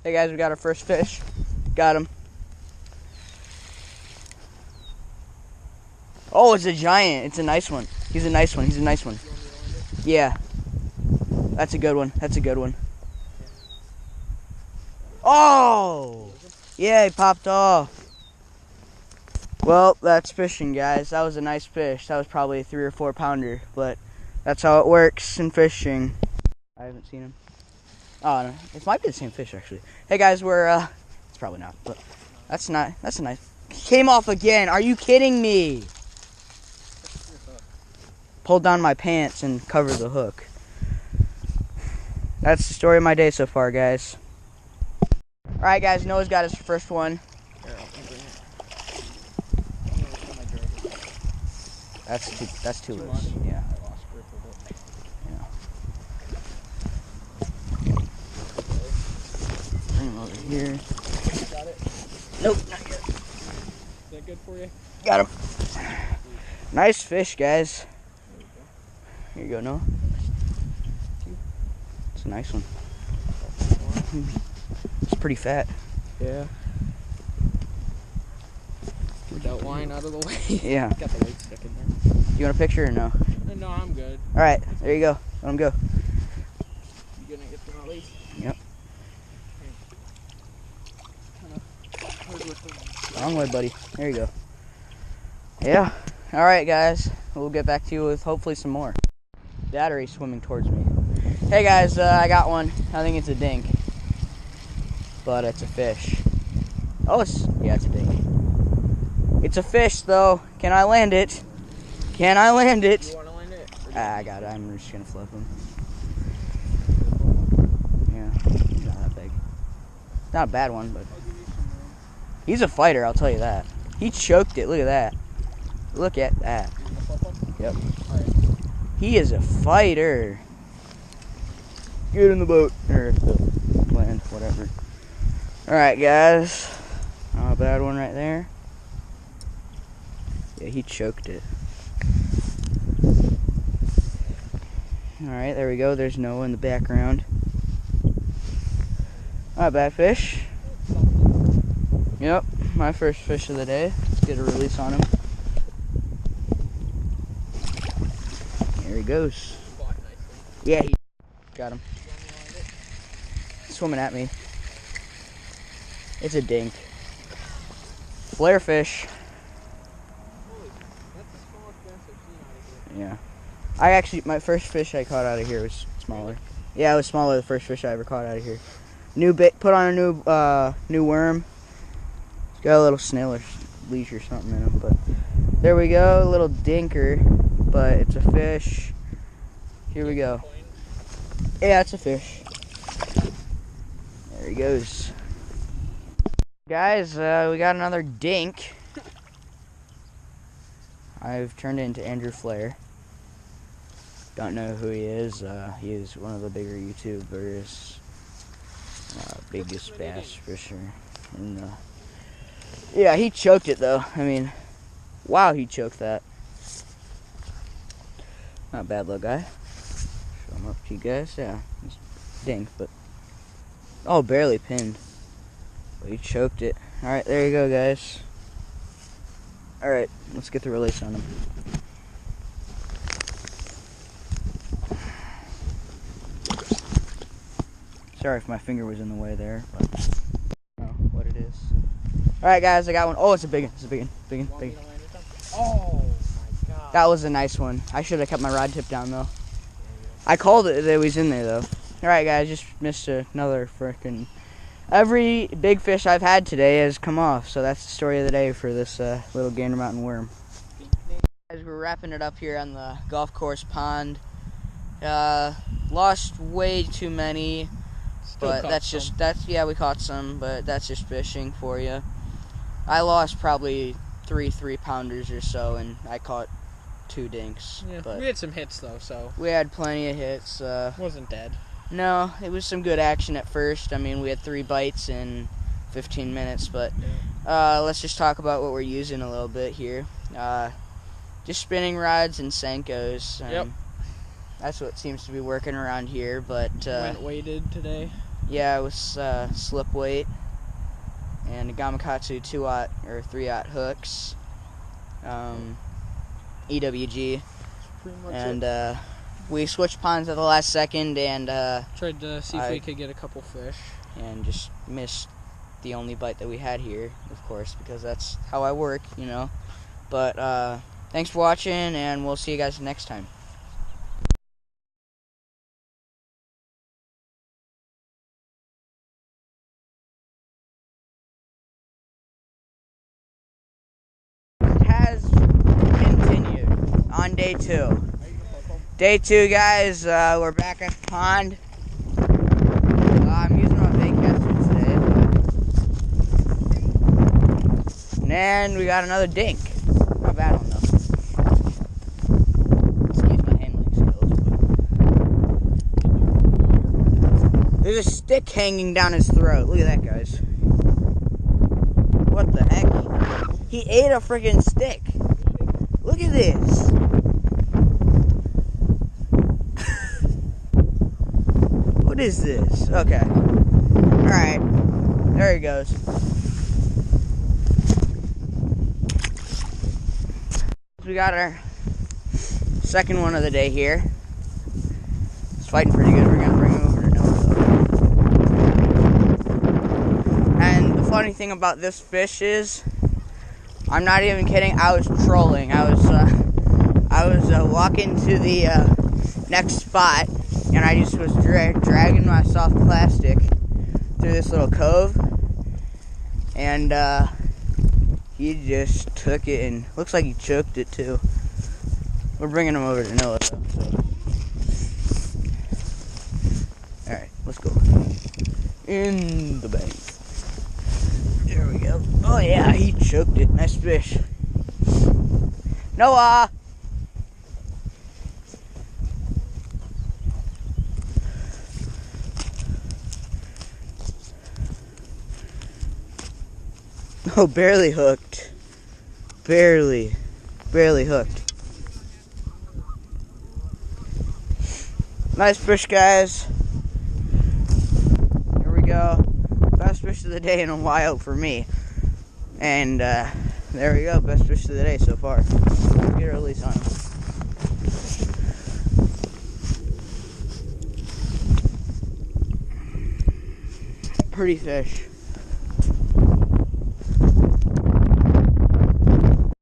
Hey guys, we got our first fish. Got him. Oh, it's a giant. It's a nice one. He's a nice one. He's a nice one. Yeah. That's a good one. That's a good one. Oh! Yeah, he popped off. Well, that's fishing, guys. That was a nice fish. That was probably a 3 or 4 pounder, but that's how it works in fishing. I haven't seen him. Oh, no. It might be the same fish, actually. Hey, guys, we're, it's probably not, but that's not, that's a nice. Came off again. Are you kidding me? Pulled down my pants and covered the hook. That's the story of my day so far, guys. Alright, guys, Noah's got his first one. That's too loose. Yeah. Bring him over here. Got it? Nope, not yet. Is that good for you? Got him. Nice fish, guys. Here you go, Noah. It's a nice one. It's pretty fat. Yeah. Get that line out of the way. Yeah. Got the weight stuck in there. You want a picture or no? No, I'm good. Alright, there you go. Let him go. You gonna get them released? Yep. Wrong way, buddy. There you go. Yeah. Alright, guys. We'll get back to you with hopefully some more. Dad already swimming towards me. Hey, guys. I got one. I think it's a dink. But it's a fish. Oh, yeah, it's a dink. It's a fish, though. Can I land it? Can I land it? You wanna land it? I got it. I'm just gonna flip him. Yeah, he's not that big. Not a bad one, but he's a fighter, I'll tell you that. He choked it. Look at that. Look at that. Yep. He is a fighter. Get in the boat. Or the land, whatever. Alright, guys. Not a bad one right there. Yeah, he choked it. Alright, there we go. There's Noah in the background. Not a bad fish. Yep, my first fish of the day. Let's get a release on him. There he goes. Yeah, he got him. Swimming at me. It's a dink. Flare fish. Yeah. My first fish I caught out of here was smaller. Yeah, it was smaller the first fish I ever caught out of here. New bait, put on a new worm. It's got a little snail or leash or something in him, but there we go, a little dinker, but it's a fish. Here we go. Yeah, it's a fish. There he goes. Guys, we got another dink. I've turned it into Andrew Flair. Don't know who he is. He is one of the bigger YouTubers. Biggest bass fisher. And, yeah, he choked it though. I mean, wow, he choked that. Not a bad little guy. Show him up to you guys. Yeah, it's dink, but oh, barely pinned. But he choked it. All right, there you go, guys. All right, let's get the release on him. Sorry if my finger was in the way there, but I don't know what it is. Alright, guys, I got one. Oh, it's a big one. It's a big one. Big one. Big one. Oh, my God. That was a nice one. I should have kept my rod tip down, though. I called it that it was in there, though. Alright, guys, just missed another frickin'. Every big fish I've had today has come off, so that's the story of the day for this little Gander Mountain worm. Guys, we're wrapping it up here on the golf course pond. Lost way too many. But yeah, we caught some, but that's just fishing for you. I lost probably three pounders or so, and I caught 2 dinks. Yeah, but we had some hits though, so we had plenty of hits. wasn't dead. No, it was some good action at first. I mean, we had 3 bites in 15 minutes, but let's just talk about what we're using a little bit here. Just spinning rods and Senkos. Yep. That's what seems to be working around here, but Went weighted today. yeah, it was slip weight and a Gamakatsu 2/0 or 3/0 hooks, EWG, Pretty much and it. we switched ponds at the last second and Tried to see if we could get a couple fish. and just missed the only bite that we had here, of course, because that's how I work, you know. But thanks for watching, and we'll see you guys next time. Has continued on day 2. Day 2, guys. We're back at the pond. I'm using my bait catcher today, and we got another dink. Not bad on them. Excuse my handling skills. But there's a stick hanging down his throat. Look at that, guys. What the heck? He ate a freaking stick. Look at this. What is this? Okay. Alright. There he goes. We got our second one of the day here. It's fighting pretty good. We're going to bring him over to Noah. And the funny thing about this fish is, I'm not even kidding, I was trolling. I was walking to the next spot, and I just was dragging my soft plastic through this little cove, and he just took it, and looks like he choked it too. We're bringing him over to Noah, though. So. Alright, let's go. In the bank. There we go. Oh yeah, he choked it. Nice fish. Noah! Oh, barely hooked. Barely hooked. Nice fish, guys. Here we go. Best fish of the day in a while for me. And there we go. Best fish of the day so far. Let's get a release on him. Pretty fish.